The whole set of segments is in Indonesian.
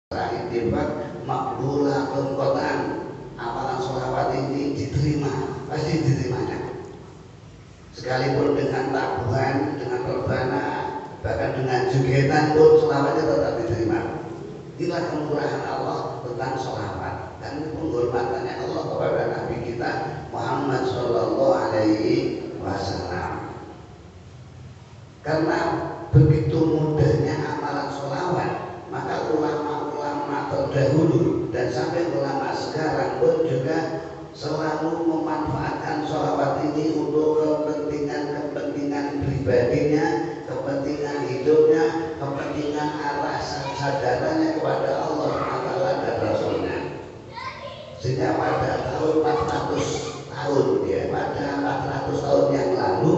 Rahimah makbulatun qatan. Amalan sholawat ini diterima, pasti diterimanya. Sekalipun dengan tabuhan, dengan rebana, bahkan dengan jugetan pun sholawatnya tetap diterima. Inilah kemurahan Allah tentang sholawat dan penghormatannya Allah kepada Nabi kita Muhammad Sallallahu Alaihi Wasallam. Karena begitu mudahnya amalan sholawat, maka ulama-ulama terdahulu dan sampai ulama sekarang pun juga selalu memanfaatkan sholawat ini untuk kepentingan pribadinya, kepentingan hidupnya, kepentingan arah sadarannya kepada Allah Taala dan Rasulnya. Sehingga pada tahun 400 tahun ya, pada 400 tahun yang lalu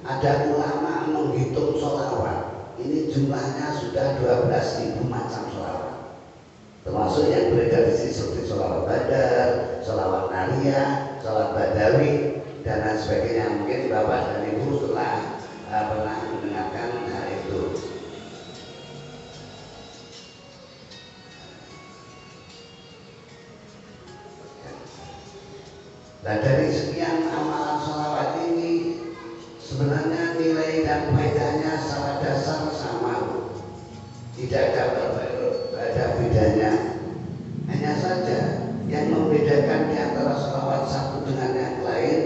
ada ulama menghitung sholawat. Ini jumlahnya sudah 12.000 macam sholawat, termasuk yang beredar di sini seperti sholawat badar, sholawat nariyah, sholawat badawi dan lain sebagainya. Mungkin Bapak dan Ibu telah pernah mendengarkan hal itu. Nah, dari sekian amalan sholawat ini sebenarnya nilai dan faedahnya secara dasar sama, tidak ada bedanya. Hanya saja yang membedakan di antara sholawat satu dengan yang lain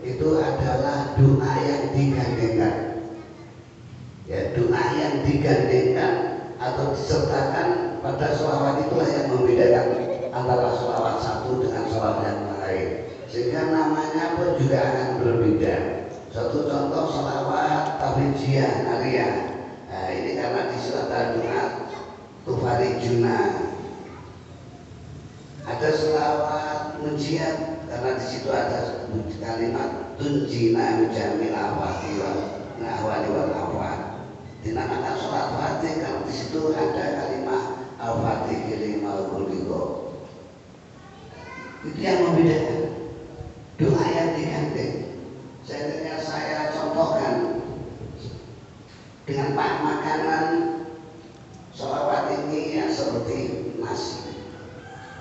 itu adalah doa yang digandengkan. Ya, doa yang digandengkan atau disertakan pada sholawat itulah yang membedakan antara sholawat satu dengan sholawat yang lain, sehingga namanya pun juga akan berbeda. Satu contoh sholawat tafrijiyah nariyah. Nah, ini karena di surat Al-Du'at tufarijuna. Ada sholawat munjiat karena di situ ada kalimat tunjina mijamil afati wal ahwali wal afat. Dinamakan sholat fatih karena di situ ada kalimat al-fatih lima kulliko. Itu yang membedakan. Doa yang digandeng. Saya contohkan dengan makanan sholawat ini ya seperti nasi.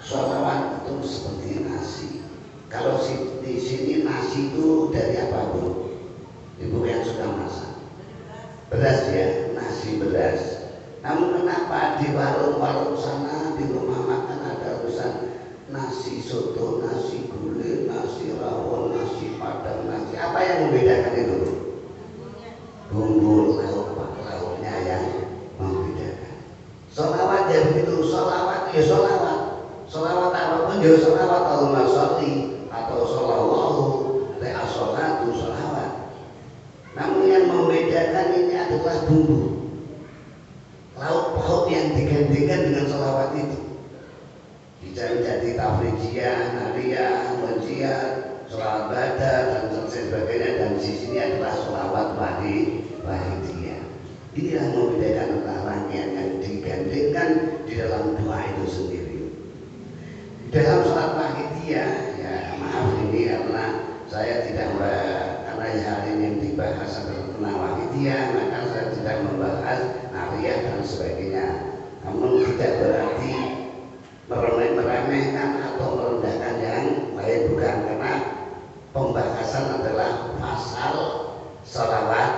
Sholawat itu seperti nasi. Kalau di sini nasi itu dari apa, Bu? Ibu yang sudah masak. Beras ya, nasi beras. Namun kenapa di warung-warung sana di rumah makan ada tulisan nasi soto, nasi gulai, nasi rawon, nasi padang, nasi apa yang membedakan itu? Bumbu lauknya yang membedakan. Sholawat ya begitu, sholawat ya sholawat, sholawat apapun ya sholawat, Allahumma sholli atau sholawallahu le'a sholatu sholawat. Namun yang membedakan ini adalah bumbu, lauk pauk yang digandingkan dengan sholawat itu. Jadi tafrijiyah, nariyah, munjiat, sholawat badar dan sebagainya, dan di sini adalah sholawat wahidiyah. Inilah membedakan antara rangkaian yang digandingkan di dalam doa itu sendiri. Di dalam sholat wahidiyah, ya maaf ini karena saya tidak karena hari ini yang dibahas adalah tentang wahidiyah, maka saya tidak membahas nariyah dan sebagainya. Namun tidak berarti meremehkan atau merendahkan yang lain, bukan, karena pembahasan adalah pasal sholawat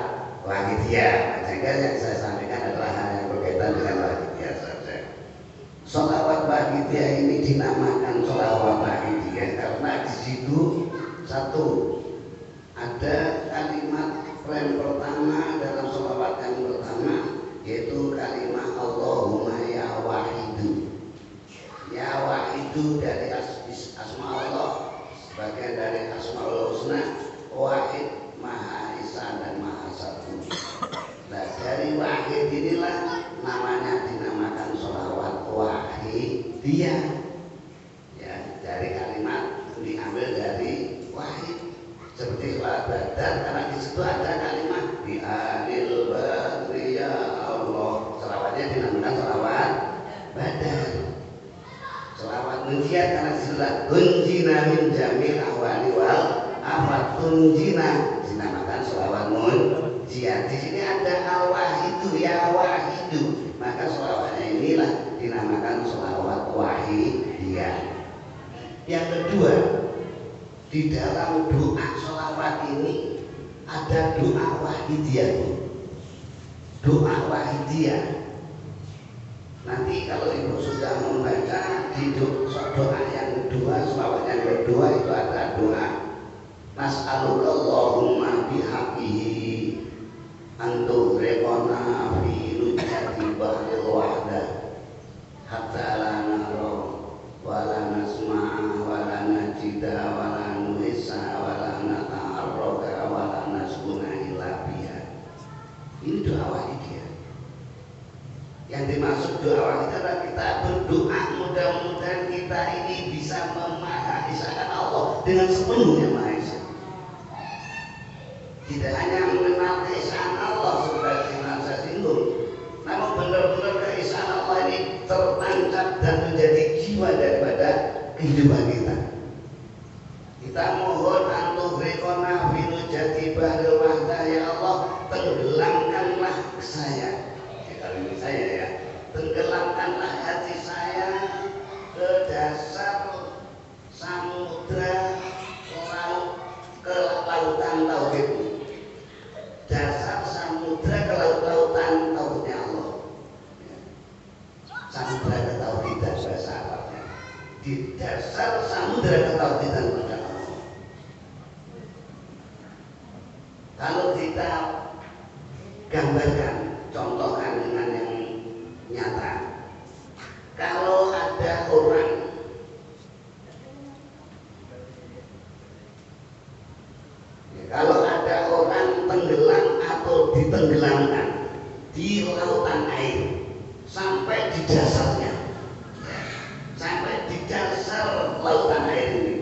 wahidiyah. Sehingga yang saya sampaikan adalah hal yang berkaitan dengan wahidiyah saja. Sholawat wahidiyah ini dinamakan sholawat wahidiyah karena di situ satu ada kalimat frame pertama dalam sholawat yang pertama, yaitu kalimat Allahumma ya wahidu. Ya wahidu dari asma Allah, sebagian dari asmaul husna, wahid maha esa dan maha satu. Nah, dari wahid inilah namanya dinamakan sholawat wahidiyah. Ya, dari kalimat diambil dari wahid. Seperti sholawat badar karena di situ ada kalimat bi anil badri ya Allah. Sholawatnya dinamakan sholawat badar. Sholawat munjiat karena disitulah tunjina min jamil ahwali wal afat, tunjina dinamakan sholawat munjiat. Di sini ada al wahidu ya wahidu, maka sholawatnya inilah dinamakan dinamakan sholawat wahidiyah. Yang kedua, di dalam doa sholawat ini ada doa wahidiyah. Doa wahidiyah. Nanti kalau ibu sudah membaca di doa yang kedua, sholawat yang kedua itu ada doa Nas'alukallahumma bihaqqihi antu rekona fi nujati bahril wahda hatta la nara wa la nasma'a wa la najida wa la nuhissa wa la nata'arroka wa la nasguna illa biha. Ini doa wahidiyah. Yang dimaksud doa wahidiyah adalah kita berdoa mudah-mudahan kita ini bisa memahaisahkan Allah dengan sepenuhnya Maha Esa. Tidak hanya mengenal keesaan Allah sebagai yang saya singgung, namun benar-benar keesaan Allah ini tertancap dan menjadi jiwa daripada kehidupan kita. Kita mohon antuhrikona finu jati bahril wahdah, ya Allah, tenggelamkanlah saya. Kalau ini saya ya, tenggelamkanlah hati saya ke dasar samudra ke lautan tauhid. Dasar samudra ke lautan tauhidnya Allah. Samudra ke tauhidan bahasa Arabnya. Di dasar samudra ke tauhidan pada Allah. Kalau kita gambarkan, contohkan dengan yang nyata. Kalau ada orang tenggelam atau ditenggelamkan di lautan air sampai di dasarnya, sampai di dasar lautan air ini,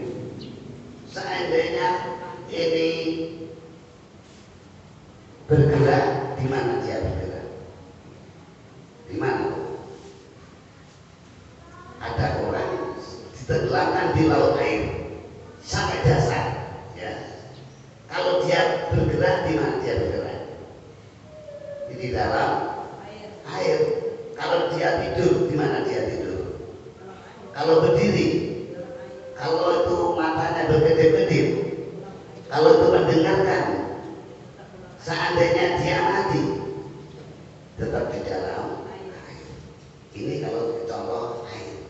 seandainya ini bergerak, di mana dia bergerak? Di mana? Ada orang ditenggelamkan di laut air sampai dasar, ya. Kalau dia bergerak, di mana dia bergerak? Di dalam air. Kalau dia tidur, di mana dia tidur? Kalau berdiri, kalau itu matanya berkedip-kedip, kalau itu mendengarkan, seandainya dia mati, tetap di dalam air. Ini kalau contoh air,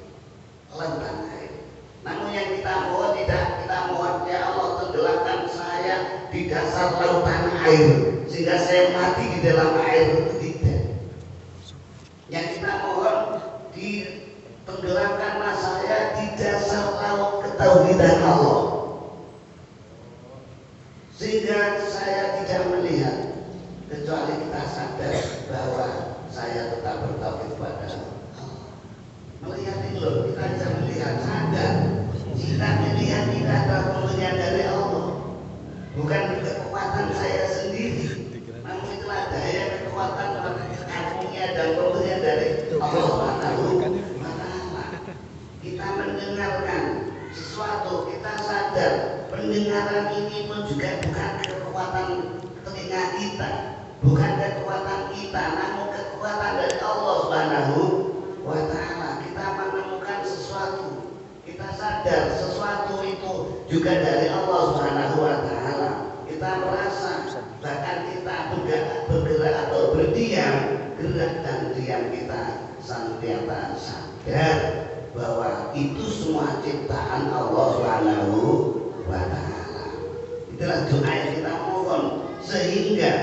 lautan air. Namun yang kita mohon tidak, kita mohon ya Allah tenggelamkan saya di dasar lautan air sehingga saya mati di dalam air, itu tidak. Yang kita mohon ditenggelamkanlah saya di dasar laut ketauhidan Allah sehingga saya tidak melihat kecuali kita sadar bahwa saya tetap bertauhid kepada Allah. Melihat itu loh, kita bisa melihat sadar. Kita melihat ini adalah pemberian dari Allah, bukan kekuatan saya sendiri. Namun itulah daya kekuatan karunia dan pemberian dari Allah Subhanahu wa Ta'ala. Kita mendengarkan sesuatu, kita sadar pendengaran ini pun juga bukan kekuatan telinga kita, bukan kekuatan kita, namun kekuatan dari Allah Subhanahu wa Ta'ala. Kita menemukan sesuatu, kita sadar sesuatu itu juga dari Allah Subhanahu wa Ta'ala. Kita merasa, bahkan kita bergerak atau berdiam, gerak dan diam kita senantiasa sadar bahwa itu semua ciptaan Allah Subhanahu wa Ta'ala. Itulah doa yang kita mohon, sehingga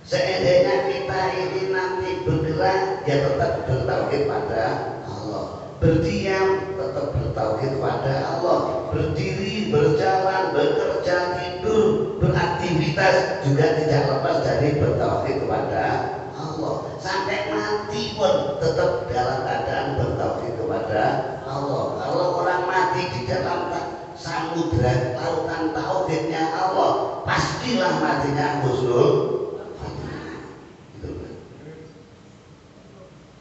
seandainya kita ini nanti bergerak, ya tetap bertauhid pada Allah. Berdiam tetap bertauhid pada Allah. Berdiri, berjalan, bekerja, tidur, beraktivitas juga tidak lepas dari bertauhid kepada Allah. Sampai mati pun tetap dalam keadaan bertauhid kepada Allah. Kalau orang mati di dalam samudra lautan tauhidnya Allah, pastilah matinya husnul.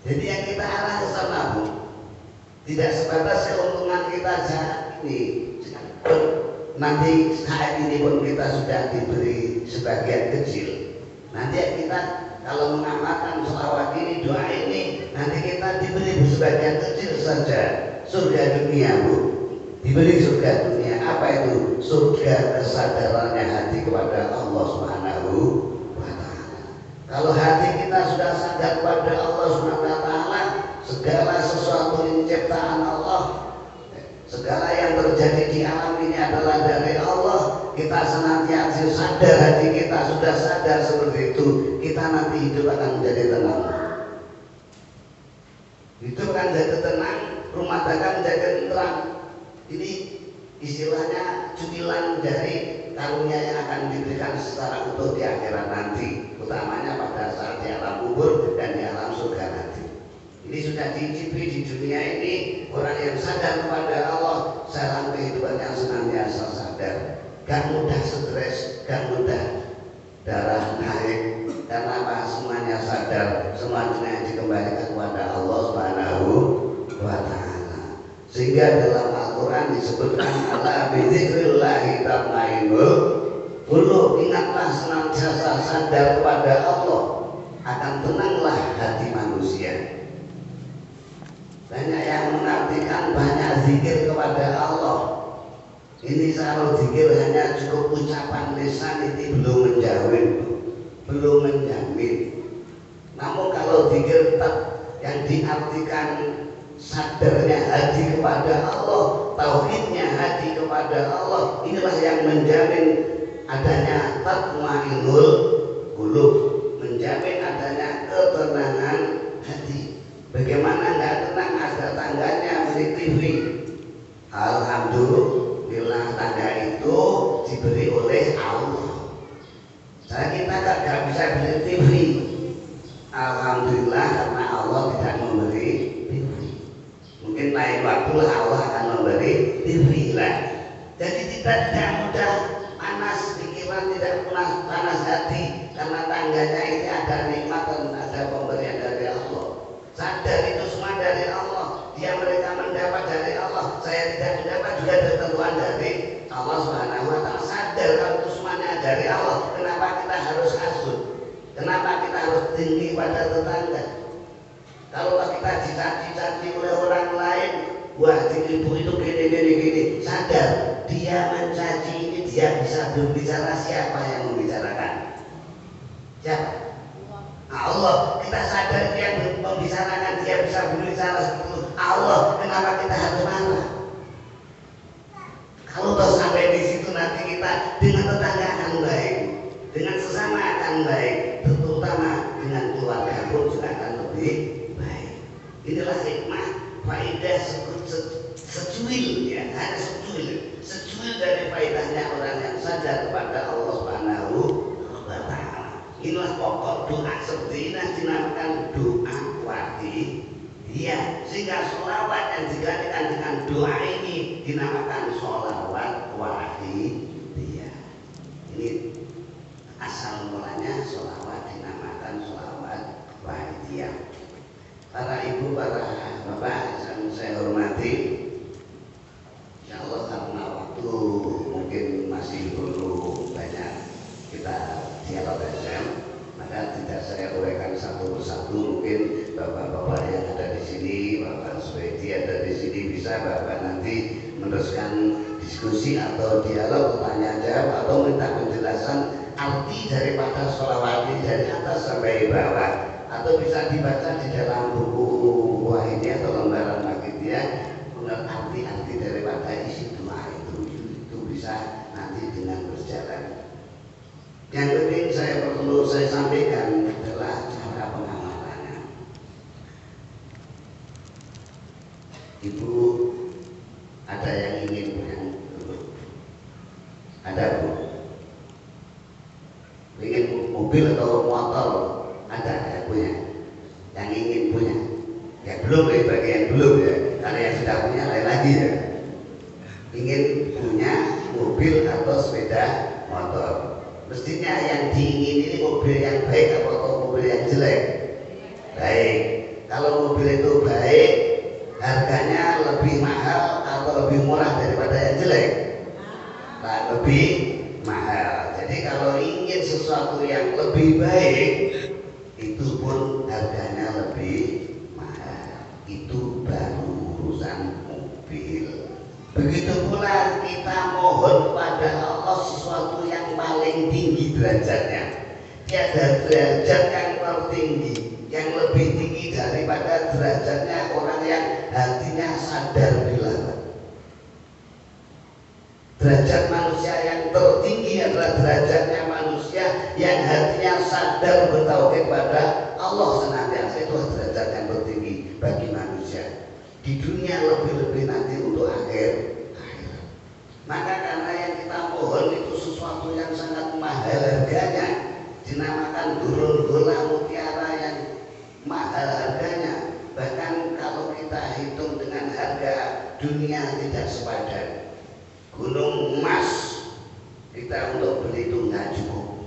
Jadi yang kita arah ke sana, Bu, tidak sebatas keuntungan kita saat ini. Nanti saat ini pun kita sudah diberi sebagian kecil. Nanti kita kalau mengamalkan sholawat ini, doa ini, nanti kita diberi sebagian kecil saja surga dunia, Bu. Diberi surga dunia. Apa itu? Surga kesadarannya hati kepada Allah Subhanahu wa Ta'ala. Kalau hati kita sudah sadar kepada Allah Subhanahu wa Ta'ala, segala sesuatu ini ciptaan Allah, segala yang terjadi di alam ini adalah dari Allah. Kita senantiasa sadar, hati kita sudah sadar seperti itu, kita nanti hidup akan menjadi tenang. Hidup akan menjadi tenang, rumah tangga menjadi tenang. Ini istilahnya cutilan dari karunia yang akan diberikan secara utuh di akhirat nanti, utamanya pada saat di alam kubur dan di alam surga nanti. Ini sudah dicicipi di dunia ini. Orang yang sadar kepada Allah dalam kehidupan yang senantiasa sadar, gak mudah stres, gak mudah darah naik, karena apa? Semuanya sadar, semuanya dikembalikan kepada Allah Subhanahu wa Ta'ala. Sehingga dalam Al-Quran disebutkan ala bizikrillahi tatma'innul qulub. Ingatlah senantiasa sadar kepada Allah, akan tenanglah hati manusia. Banyak yang mengartikan banyak zikir kepada Allah. Ini kalau zikir hanya cukup ucapan lisan, ini belum menjamin, belum menjamin. Namun kalau zikir tetap yang diartikan sadarnya hati kepada Allah, tauhidnya hati kepada Allah, inilah yang menjamin adanya tatma'innul qulub, menjamin adanya ketenangan hati. Bagaimana nggak tenang? Ada tangganya beli TV. Alhamdulillah tangga itu diberi oleh Allah. Saya kita nggak bisa beli TV. Alhamdulillah karena Allah tidak memberi TV. Mungkin lain waktu lah Allah akan memberi TV lah. Jadi kita tidak mudah panas pikiran, tidak panas hati, karena tangganya ini ada nikmat dan ada pemberian dari Allah. Sadar itu semua dari Allah. Dia mereka mendapat dari Allah. Saya tidak mendapat juga dari tentuan dari Allah Subhanahu wa Ta'ala. Sadar kalau itu semuanya dari Allah. Kenapa kita harus hasud? Kenapa kita harus tinggi pada tetangga? Kalau kita dicaci-caci oleh orang lain, wah ibu itu gini. Sadar, dia mencaci ini, dia bisa berbicara, siapa yang membicarakan? Siapa? Allah. Kita sadar dia yang membicarakan, dia bisa berbicara seperti itu, Allah. Kenapa kita harus marah? Kalau tahu sampai di situ nanti kita dengan tetangga akan baik, dengan sesama akan baik, terutama dengan keluarga pun juga akan lebih baik. Inilah hikmah faedah secuil, ya, hanya secuil dari faedahnya orang yang sadar kepada Allah Subhanahu wa Ta'ala. Inilah pokok doa seperti ini dinamakan doa wadidiyah. Sehingga sholawat yang digantikan dengan doa ini dinamakan sholawat wadidiyah. Ini asal mulanya sholawat dinamakan sholawat wadidiyah. Para ibu, para bapak yang saya hormati, insya Allah karena waktu mungkin masih perlu banyak kita dialog saja, maka tidak saya uraikan satu persatu. Mungkin bapak-bapak yang ada di sini, Bapak Swedi ada di sini, bisa bapak nanti meneruskan diskusi atau dialog, tanya jawab, atau minta penjelasan arti daripada sholawat dari atas sampai bawah, atau bisa dibaca di dalam buku buah ini atau lembaran Wadidiyah, arti-arti daripada isi doa itu bisa nanti dengan berjalan. Yang penting perlu saya sampaikan adalah cara pengamalannya. Ibu, ada yang ingin punya dulu? Ada, Bu? Ingin mobil atau motor? Ada yang punya? Yang ingin punya? Ya belum ya, bagi yang belum ya. Karena yang sudah punya lain lagi ya. Ingin punya mobil atau sepeda motor. Mestinya yang diingin ini mobil yang baik atau mobil yang jelek? Baik. Kalau mobil itu baik, harganya lebih mahal atau lebih murah daripada yang jelek? Nah, lebih mahal. Jadi kalau ingin sesuatu yang lebih baik, itu pun harganya lebih mahal. itu baru urusan mobil. Begitu pula kita mohon kepada Allah sesuatu yang paling tinggi derajatnya. Tiada derajat yang tertinggi, yang lebih tinggi daripada derajatnya orang yang hatinya sadar bila derajat manusia yang tertinggi adalah derajatnya manusia yang hatinya sadar bertauhid kepada Allah senantiasa. Itu derajat yang tertinggi bagi manusia di dunia, lebih-lebih nanti untuk akhirat. Maka karena yang kita mohon itu sesuatu yang sangat mahal harganya, dinamakan gurun gula mutiara yang mahal harganya. Bahkan kalau kita hitung dengan harga dunia tidak sepadan. Gunung emas kita untuk beli itu nggak cukup.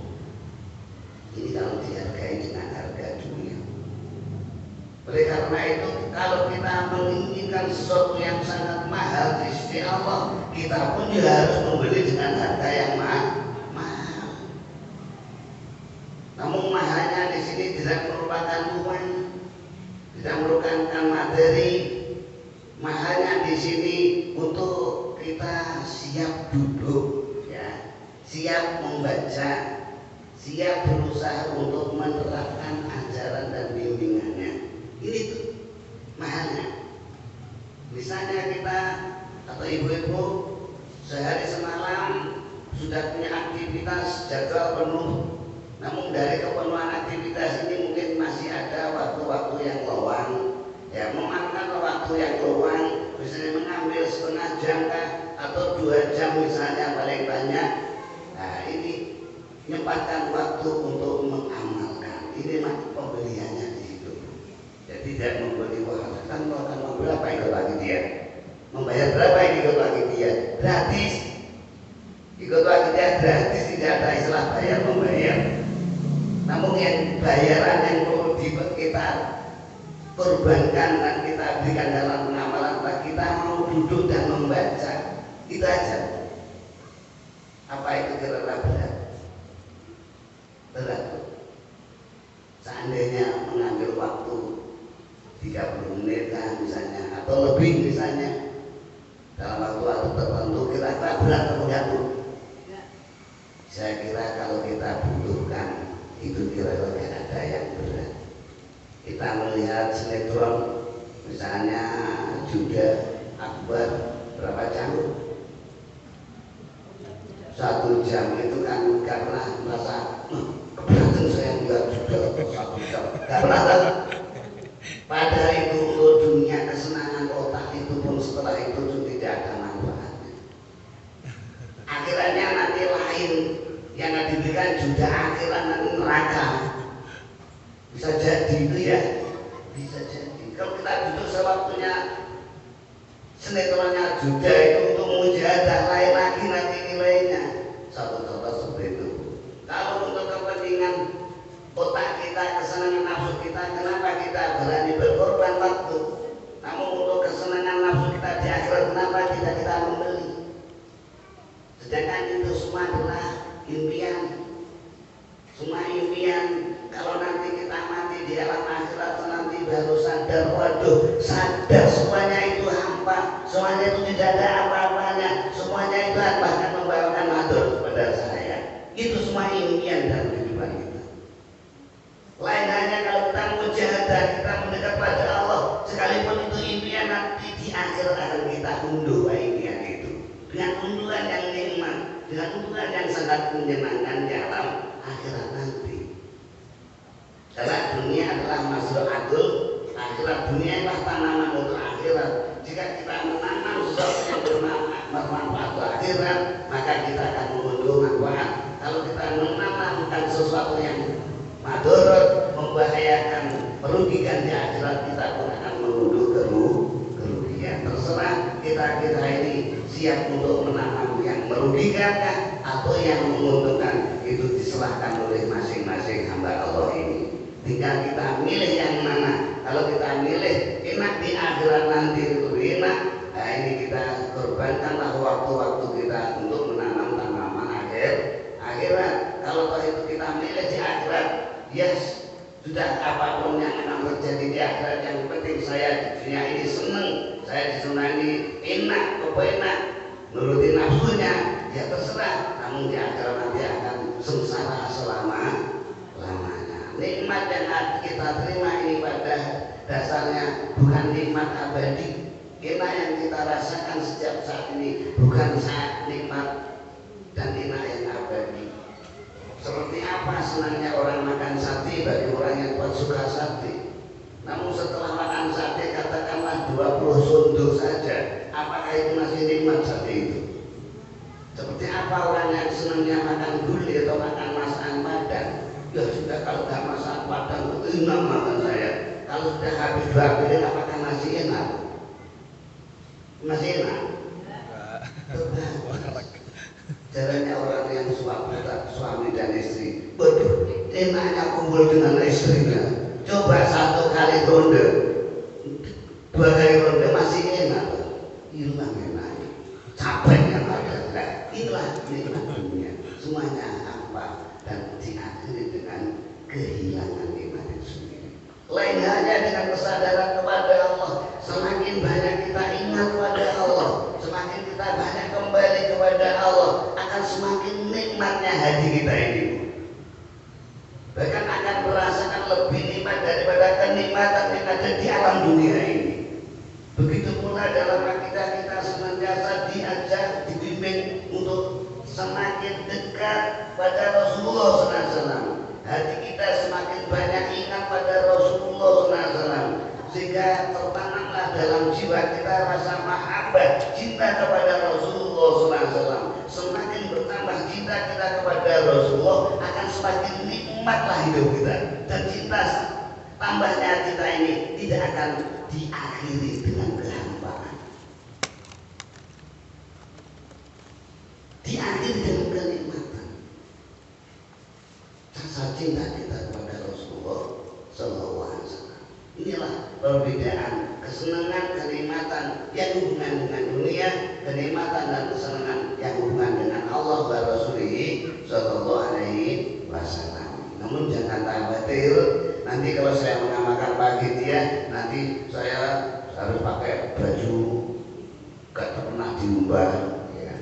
Ini kalau dihargai dengan harga dunia. Oleh karena itu, kalau kita menginginkan sesuatu yang sangat mahal di sisi Allah, kita pun juga harus membeli dengan harga yang mahal. Namun mahalnya di sini tidak merupakan uang, tidak merupakan materi. Mahalnya di sini untuk kita siap duduk, ya, siap membaca, siap berusaha untuk menerapkan ajaran dan bimbingannya. Ini tuh mahalnya. Misalnya kita atau ibu-ibu sehari semalam sudah punya aktivitas jadwal penuh, namun dari kepenuhan aktivitas ini mungkin masih ada waktu-waktu yang lowang. Ya, memanfaatkan waktu yang lowang, misalnya mengambil setengah jam atau 2 jam misalnya paling banyak. Nah, ini menyempatkan waktu untuk mengamalkan. Ini pembeliannya di situ. Jadi tidak membeli wah kan akan membeli apa ikut lagi dia, membayar berapa ini ikut lagi dia, gratis. Ikut lagi dia gratis, tidak ada istilah bayar membayar. Namun yang bayaran yang perlu kita korbankan dan kita berikan dalam pengamalan, kita mau duduk dan membaca, itu aja. Apa itu kira-kira berat? Berat. Seandainya mengambil waktu 30 menit kan misalnya, atau lebih misalnya, dalam waktu tertentu, kira-kira berat atau enggak tuh? Saya kira kalau kita butuhkan itu kira-kira ada yang berat. Kita melihat sinetron misalnya juga Akbar berapa jam? 1 jam itu kan karena merasa keberatan saya juga 1 jam. Karena pada itu untuk dunia kesenangan otak itu pun setelah itu tidak ada manfaatnya. Akhirnya nanti lain yang diberikan juga akhirat nanti neraka. Bisa jadi itu ya, bisa jadi. Kalau kita duduk sewaktunya sinetronnya juga itu untuk mujahadah lain lagi nanti nilainya. Satu contoh seperti itu. Kalau untuk kepentingan otak kita, kesenangan nafsu kita, kenapa kita berani berkorban waktu? Namun untuk kesenangan nafsu kita di akhirat, kenapa tidak kita membeli? Sedangkan itu semua adalah impian. Semua impian. Kalau nanti kita mati di alam akhirat nanti baru sadar, waduh, sadar semuanya itu hampa, semuanya itu tidak ada apa-apanya, semuanya itu bahkan membawakan madur kepada saya. Itu semua impian dalam kehidupan kita. Lain hanya kalau kita mujahadah, kita mendekat pada Allah, sekalipun itu impian, nanti di akhirat akan kita unduh impian itu dengan unduhan yang nikmat, dengan unduhan yang sangat menyenangkan di alam akhirat nanti. Karena dunia adalah mazra'atul akhirat, dunia adalah tanaman untuk akhirat. Jika kita menanam sesuatu yang bermanfaat untuk akhirat, maka kita akan mengunduh manfaat. Kalau kita menanamkan sesuatu yang madorot, membahayakan, merugikan di akhirat, kita pun akan mengunduh kerugian. Terserah kita ini siap untuk menanam yang merugikan atau yang menguntungkan, itu diserahkan oleh masing-masing hamba Allah ini. Tinggal kita milih yang mana. Kalau kita milih enak di akhirat nanti itu enak, nah ini kita korbankanlah waktu-waktu kita untuk menanam tanaman akhirat. Kalau itu kita milih di akhirat, yes, sudah apapun yang akan terjadi di akhirat. Yang penting saya di dunia ini seneng, saya disenangi enak, kepenak, nuruti nafsunya, ya terserah. Namun di akhirat nanti akan sengsara selama-lamanya. Nikmat yang kita terima ini pada dasarnya bukan nikmat abadi. Enak yang kita rasakan setiap saat ini bukan saat nikmat dan enak yang abadi. Seperti apa senangnya orang makan sate bagi orang yang kuat suka sate. Namun setelah makan sate katakanlah 20 sunduk saja, apakah itu masih nikmat sate itu? Seperti apa orang yang senangnya makan gulai atau makan masakan Padang? Ya sudah, kalau nggak masakan Padang itu enak makan saya. Kalau sudah habis 2 piring apakah masih enak? Masih enak? Caranya orang yang suami dan istri, waduh, enaknya kumpul dengan istrinya. Coba 1 kali ronde, 2 kali ronde masih enak, hilang enaknya, capeknya ada. Nah, inilah nikmat dunia, semuanya hampa dan diakhiri dengan kehilangan nikmat itu sendiri. Lain hanya dengan kesadaran kepada Allah. Semakin banyak kita ingat kepada Allah, semakin kita banyak kembali kepada Allah, akan semakin nikmatnya hati kita ini. Bahkan akan merasakan lebih nikmat daripada kenikmatan yang ada di alam dunia ini. Begitu pula dalam akidah kita senantiasa diajak, dibimbing untuk semakin dekat pada Rasulullah SAW. Hati kita semakin banyak ingat pada Rasulullah SAW, sehingga tertanamlah dalam jiwa kita rasa mahabbah, cinta kepada Rasulullah SAW. Semakin bertambah cinta kita kepada Rasulullah, akan semakin nikmatlah hidup kita. Dan cinta tambahnya cinta ini tidak akan diakhiri dengan kehampaan, diakhiri dengan kenikmatan. Rasa cinta kita kepada Rasulullah SAW. Inilah perbedaan kesenangan, kenikmatan yang hubungan dengan dunia, kenikmatan dan kesenangan yang hubungan dengan Allah wa Rasulih Sallallahu Alaihi Wasallam. Namun jangan khawatir, nanti kalau saya mengamalkan pagi dia, nanti saya harus pakai baju gak pernah diubah, ya.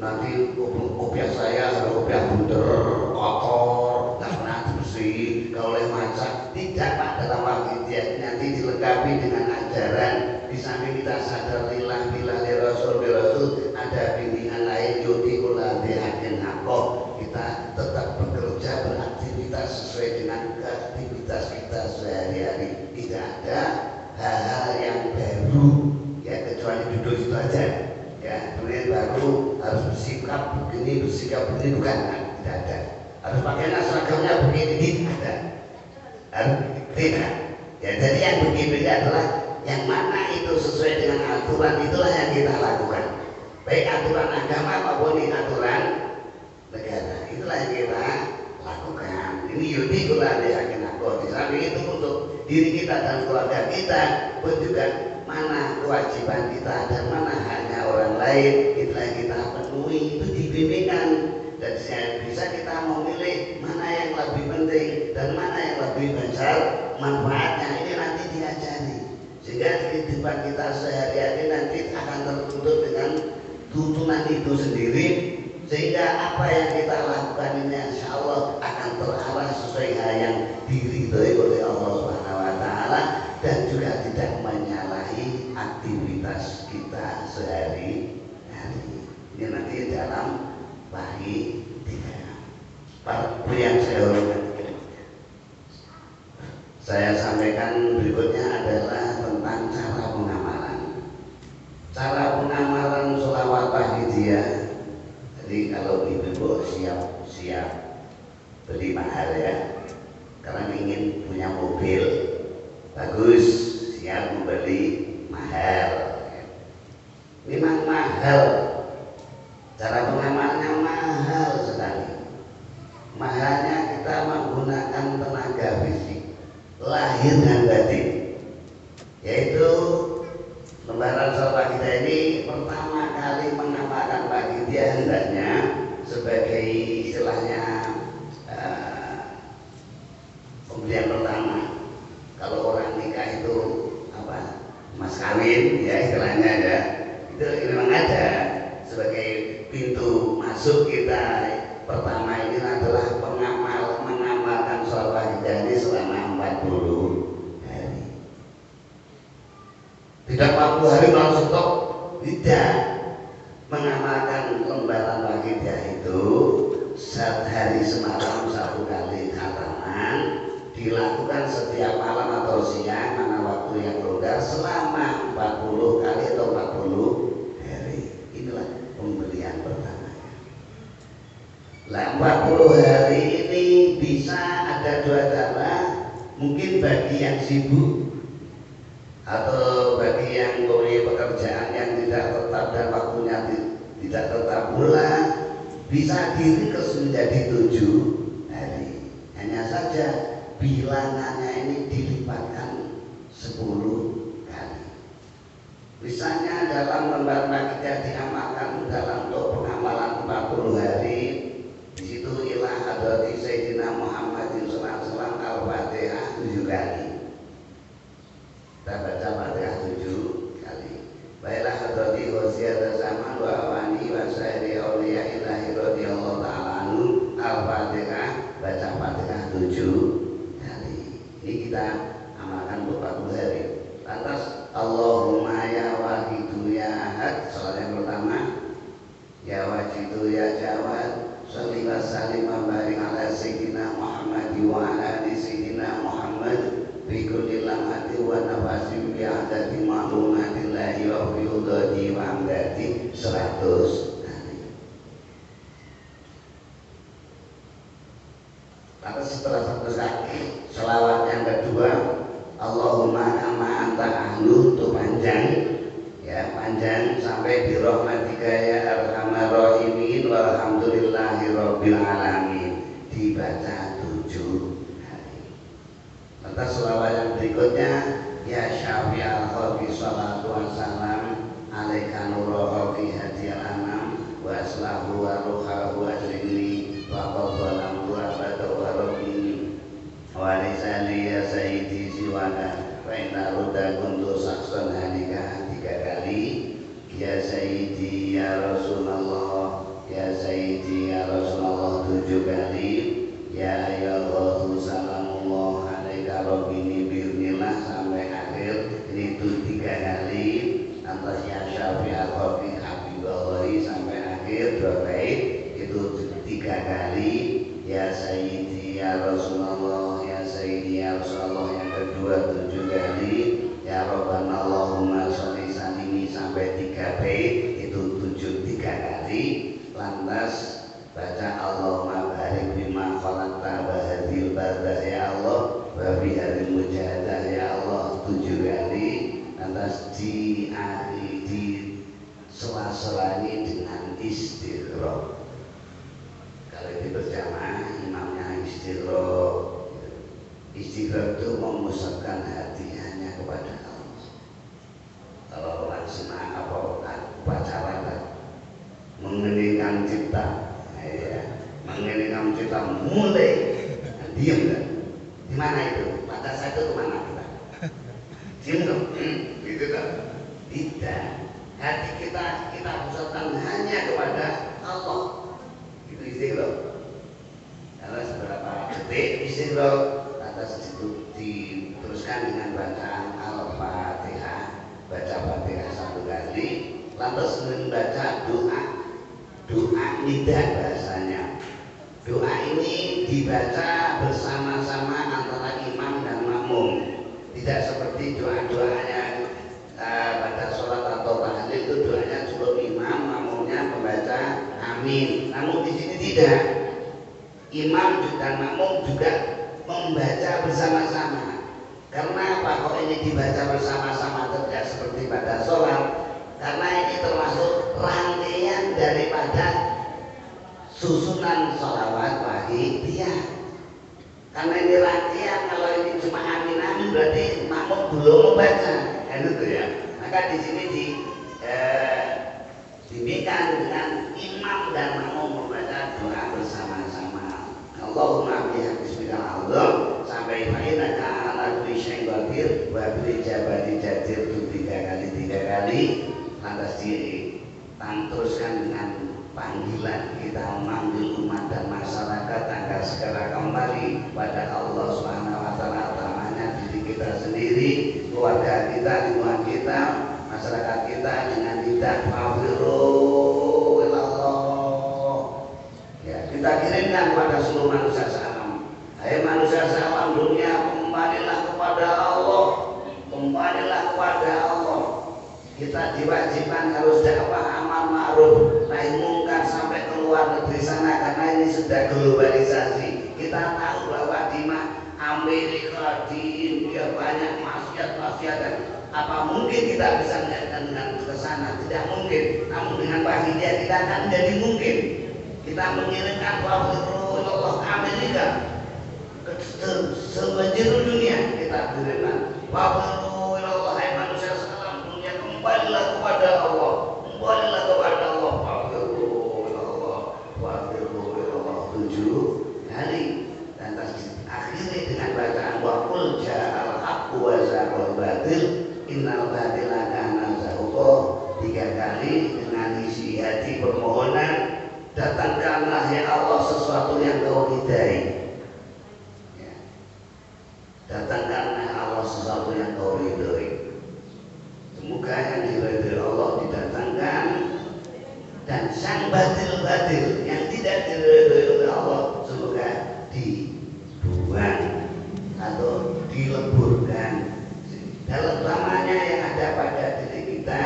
Nanti kopiah saya harus kopiah bunder, kotor, gak pernah bersih, kalau oleh masak. Tidak, Pak, dalam pagi dia nanti dilengkapi dengan ajaran. Di samping kita sadar lillah billah li rasul ada bimbingan lain yuti kula bihakin hakoh. Kita tetap bekerja, beraktivitas sesuai dengan aktivitas kita sehari-hari. Tidak ada hal-hal yang baru, ya, kecuali duduk itu aja, ya. Kemudian baru harus bersikap begini bukan, tidak ada. Harus pakaian seragamnya begini, tidak ada. Harus tidak. Ya, jadi yang begini adalah yang mana itu sesuai dengan aturan, itulah yang kita lakukan. Baik aturan agama maupun aturan negara, itulah yang kita lakukan. Ini yudi kula yakin aku. Di samping itu untuk diri kita dan keluarga kita pun juga mana kewajiban kita dan mana haknya orang lain, itulah yang kita penuhi. Itu dibimbingkan dan bisa kita memilih mana yang lebih penting dan mana yang lebih besar manfaatnya. Ini nanti diajari, sehingga kehidupan kita sehari-hari nanti akan tertuntut dengan tuntunan itu sendiri, sehingga apa yang kita lakukan ini insya Allah akan terarah sesuai yang diridhoi oleh Allah Subhanahu wa Ta'ala, dan juga tidak menyalahi aktivitas kita sehari-hari. Ini nanti dalam Wahyi 3. Para yang saya hormati, saya sampaikan berikutnya adalah tentang cara pengamalan. Cara pengamalan sholawat Wahidiyah. Jadi kalau ibu siap beli mahal, ya, karena ingin punya mobil bagus, siap membeli mahal. Memang mahal. Cara pengamalannya mahal sekali. Mahalnya kita menggunakan tenaga fisik, lahir dan batin. Yaitu lembaran sholawat kita ini pertama kali mengamalkan pagi dia hendaknya sebagai istilahnya pembelian pertama. istilahnya ya. Itu memang ada sebagai pintu masuk kita. Pertama ini adalah mengamalkan sholat wahidah ini selama 40 hari. Tidak 40 hari langsung stop, tidak. Mengamalkan lembaran wahidah itu sehari semalam 1 kali khataman, dilakukan setiap malam atau siang mana waktu yang longgar selama 40 kali atau 40 hari. Inilah pemberian pertama. Nah, 40 hari ini bisa ada 2 cara. Mungkin bagi yang sibuk atau bagi yang punya pekerjaan yang tidak tetap dan waktunya tidak tetap pula, bisa diringkas menjadi 7 hari. Hanya saja bilangannya ini dilipatkan 10 kali. Misalnya dalam lembar akidah diamalkan dalam untuk pengamalan 40 hari, di situ ilah hadrati Sayyidina Muhammadin sallallahu alaihi wasallam al-Fatihah 7 kali. Kita baca Fatihah 7 kali. Baiklah hadrati wasiyata zaman wa awani wa sayyidi awliya ilahi radiyallahu ta'ala anhu al-Fatihah, baca Fatihah 7 kali. Ini kita amalkan untuk 40 hari. Lantas Allahumma ya wahidu ya ahad, salat yang pertama, ya wajidu ya jawad, sholli wa sallim wa barik ala sayyidina Muhammad wa ala ali sayyidina Muhammad bi kulli lamhati wa nafasin bi adadi ma'lumatillahi wa bi udadi wa amdati 100 kali. Lalu setelah 100 kali, selawat yang kedua, Allahumma kama anta ahlu, itu panjang ya, panjang sampai birahmatika ya arhamar rahimin walhamdulillahi rabbil alamin, dibaca 7 hari. Lantas selawat yang berikutnya, ya syafi'al khalqi sholatu wassalam alaika nurul fi hadiyal anam wa aslahu wa ruhahu ajrini wa qadzalam wa badu wa rabbini wa lisani ya sayyidi siwaka wa inna ruda kuntu sakson hanika 3 kali, ya sayyidi ya Rasulullah, ya sayyidi ya Rasulullah 7 kali, ya ayyallahu salamullah alaika rabbini birnillah sampai akhir. Ini itu 3 kali. Lantas ya syafi'al khalqi habiballahi sampai akhir 2 bait, itu 3 kali, ya sayyidi ya Rasulullah, ya sayyidi ya Rasulullah yang kedua 7 kali, ya Rabbana Allahumma sholli salimi sampai 3 bait, itu 3 kali. Lantas baca Allahumma barik bima khalaqta bahadil badah ya Allah wa bihadil mujahadah ya Allah 7 kali. Lantas di sela-selani dengan istighraq. Kalau itu berjamaah imamnya istighraq. Istighraq itu memusatkan hati hanya kepada Allah. Kalau orang senang apa upacara mengeningkan cipta, ya, mengeningkan cipta mulai diam kan? Di mana itu? Pada saat itu kemana kita? Diam dong, gitu kan? Tidak. Hati kita pusatkan hanya kepada Allah. Itu istighraq. Kalau seberapa detik istighraq, atas itu diteruskan dengan bacaan Al-Fatihah, baca Fatihah 1 kali, lantas membaca doa nidah bahasanya. Doa ini dibaca bersama-sama antara imam dan makmum. Tidak seperti doa-doanya pada sholat atau tahlil, itu doanya cukup imam, makmumnya membaca amin. Namun di sini tidak. Imam dan makmum juga membaca bersama-sama. Karena apa kok ini dibaca bersama-sama, tidak seperti pada sholat? Karena ini termasuk rangkaian daripada susunan sholawat wahidiyah. Karena ini rangkaian, kalau ini cuma amin-amin berarti makmum belum membaca, kan itu ya. Maka di sini dibimbingkan dengan imam dan makmum membaca doa bersama-sama. Allahumma bismillahirrahmanirrahim sampai fa'inaka ala kulli syai'in qadir wa bil ijabati jadir itu 3 kali kembali lantas teruskan dengan panggilan kita memanggil umat dan masyarakat agar segera kembali pada Allah Subhanahu wa taala, utamanya diri kita sendiri, keluarga kita, lingkungan kita, masyarakat kita dengan tidak fafiru ilallah. Ya, kita kirimkan kepada seluruh manusia salam. Hai manusia salam dunia, kembalilah kepada Allah. Kembalilah kepada Allah. Kita diwajibkan harus dakwah amar ma'ruf nahi mungkar sampai ke luar negeri sana, karena ini sudah globalisasi. Kita tahu bahwa di Amerika, di India banyak maksiat-maksiat, dan apa mungkin kita bisa melihatkan dengan ke sana? Tidak mungkin. Namun dengan wahidnya kita akan menjadi mungkin. Kita mengirimkan Allah ke Amerika, ke seluruh dunia kita kirimkan Allah, hai manusia salam dunia, kembalilah kepada Allah, kembalilah kepada Allah, Allah 7 kali, dan akhiri dengan bacaan wa qul ja'al haqqu wa zahaqal batil innal batila kana zahuqa 3 kali dengan isi hati permohonan, datangkanlah ya Allah sesuatu yang kau ridai. Datangkanlah Allah sesuatu yang kau ridhoi. Semoga yang diridhoi Allah didatangkan, dan sang batil-batil yang tidak diridhoi oleh Allah semoga dibuang atau dileburkan. Dalam lamanya yang ada pada diri kita,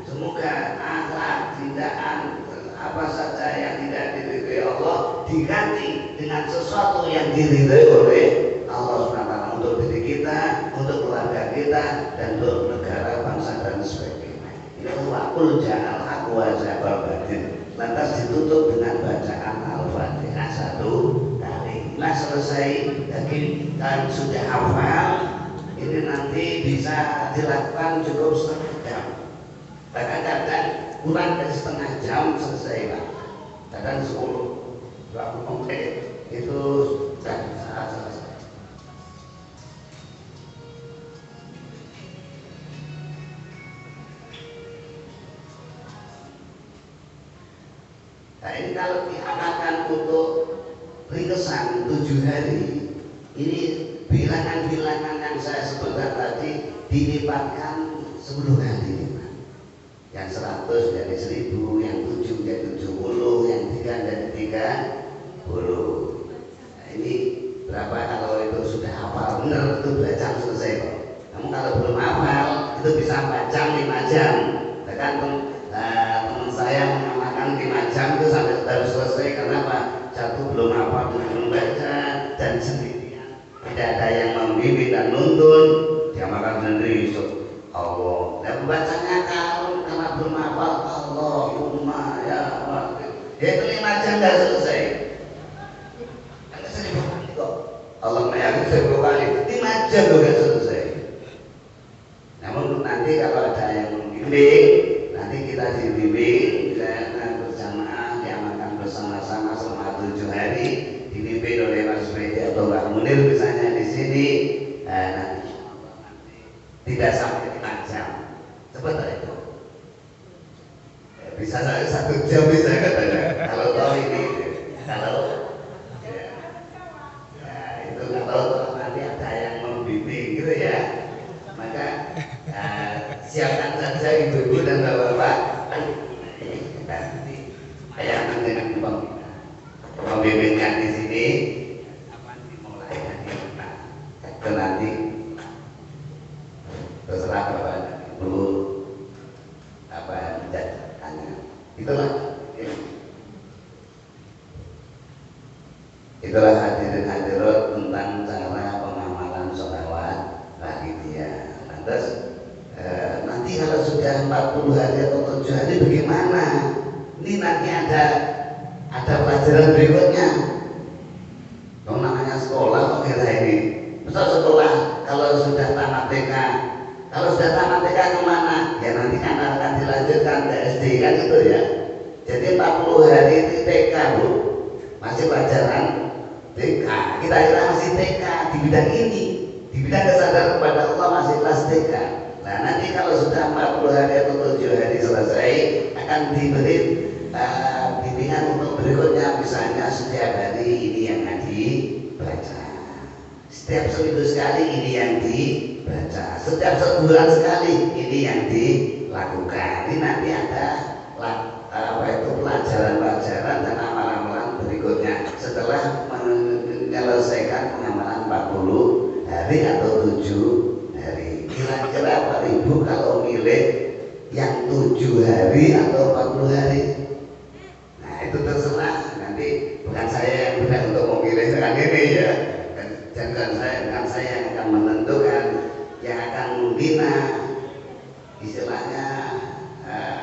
semoga akhlak, tindakan apa saja yang tidak diridhoi Allah diganti dengan sesuatu yang diridhoi oleh Allah SWT, untuk diri kita, untuk keluarga kita, dan untuk negara, bangsa, dan sebagainya. Ini wakul ja'al haqqu wa zahaqal batil. Lantas ditutup dengan bacaan Al-Fatihah 1 kali. Nah selesai, jadi kan sudah hafal, ini nanti bisa dilakukan cukup setengah jam. Kadang-kadang kurang dari setengah jam selesai, Pak. Kadang 10-20 menit itu sudah bisa selesai. Nah ini kalau diamalkan untuk ringkesan 7 hari, ini bilangan-bilangan yang saya sebutkan tadi dilipatkan 10 kali. Yang 100 jadi 1000, yang 7 jadi 70, yang 3 jadi 30. Nah ini berapa kalau itu sudah hafal benar, itu 2 jam selesai kok. Namun kalau belum hafal itu bisa 4 jam, 5 jam. Bahkan teman saya mengamalkan 5 jam itu sampai harus selesai. Karena apa? Satu belum hafal, belum membaca, dan sendirian, tidak ada yang membimbing dan nuntun, dia makan sendiri. Allah, dan membacanya kalau karena belum hafal Allahumma ya Allah, ya itu 5 jam nggak selesai. Kan 1000 kali kok. Allahumma ya 1000 kali, 5 jam juga selesai. Namun nanti kalau ada yang membimbing, nanti kita dibimbing, misalnya berjamaah, diamalkan bersama-sama selama 7 hari, dibimbing oleh Mas Medi atau Mbak Munir misalnya di sini. Nah, tidak sampai 5 jam, sebentar itu. Bisa 1 jam bisa katanya. Kalau tahu ini, kalau ya itu kalau nanti ada yang membimbing gitu ya, maka siapkan saja ibu-ibu dan bapak-bapak. Nanti bayangan dengan pembimbingan di sini. Kapan dimulai nanti? Itu nanti terserah bapak ibu apa yang menjadikannya. Itulah hadirin hadirat tentang cara pengamalan sholawat Wahidiyah. Lantas nanti kalau sudah 40 hari atau 7 hari bagaimana? Ini nanti ada pelajaran berikutnya. Kalau namanya sekolah kok kira ini. Misal sekolah kalau sudah tamat TK, kalau sudah tamat TK kemana? Ya nanti kan akan dilanjutkan ke SD kan itu ya. Jadi 40 hari itu TK Bu, masih pelajaran TK. Kita kira masih TK di bidang ini, di bidang kesadaran kepada Allah masih kelas TK. Nah nanti kalau sudah 40 hari atau 7 hari selesai akan diberi bimbingan untuk berikutnya, misalnya setiap hari ini yang dibaca, setiap seminggu sekali ini yang dibaca, setiap sebulan sekali ini yang dilakukan. Ini nanti ada pelajaran-pelajaran dan amalan-amalan berikutnya setelah menyelesaikan pengamalan 40 hari atau 7 hari. Kira-kira Pak Ibu kalau milih yang 7 hari atau 40 hari? Nah itu terserah, nanti bukan saya yang benar untuk memilih dengan ini ya, dan bukan saya yang akan menentukan, yang akan membina, istilahnya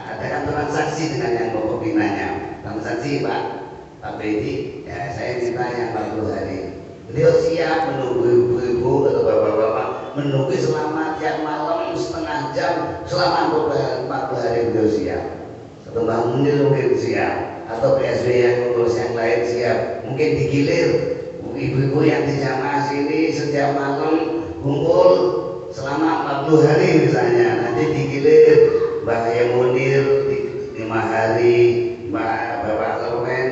adakan transaksi dengan yang mau pembinanya. Transaksi Pak Bedi, ya saya minta yang 40 hari. Beliau siap menunggu ibu-ibu atau bapak-bapak menunggu selama tiap malam setengah jam selama 40 hari. Beliau siap. Atau Mbak Munir mungkin siap, atau PSB yang ngurus yang lain siap. Mungkin digilir ibu-ibu yang di jamaah sini setiap malam kumpul selama 40 hari misalnya, nanti digilir Mbak Munir 5 hari, Bapak Lermen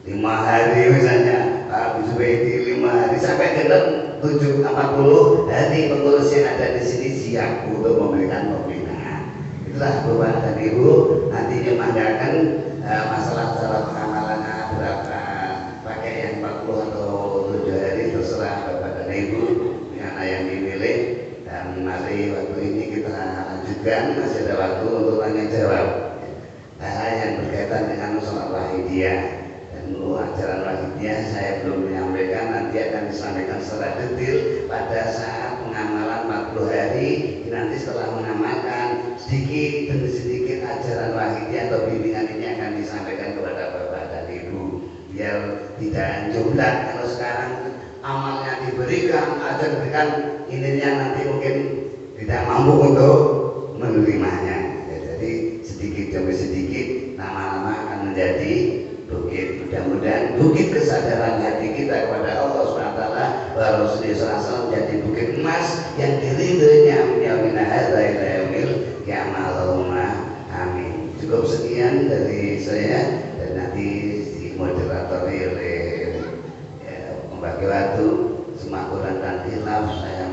5 hari misalnya, Pak Biswedi 5 hari, sampai dengan 40 hari pengurus yang ada di sini siap untuk memberikan pembinaan. Itulah Bapak dan Ibu, nanti memanggakan masalah pengamalannya berapa, pakai yang 40 atau 7 hari terserah Bapak dan Ibu, mana yang dimilih. Dan mari waktu ini kita lanjutkan, masih ada waktu untuk tanya jawab hal yang berkaitan dengan sholat wahidiyah. Dan ajaran wahidiyah saya belum menyampaikan, nanti akan disampaikan secara detail pada saat pengamalan 40 hari. Nanti setelah mengamalkan sedikit demi sedikit ajaran wahidiyah atau bimbingan ini akan disampaikan kepada Bapak dan Ibu, biar tidak jumlah. Kalau sekarang amalnya diberikan, ajar diberikan, ininya nanti mungkin tidak mampu untuk menerimanya. Ya, jadi sedikit demi sedikit lama-lama akan menjadi bukit. Mudah-mudahan bukit kesadaran hati kita kepada Allah SWT wa Rasulullah SAW menjadi bukit emas yang diridhoinya min hadza ila yaumil qiyamah. Amin. Cukup sekian dari saya, dan nanti dimoderatori oleh pembagi waktu. Semakkuran dan hilaf saya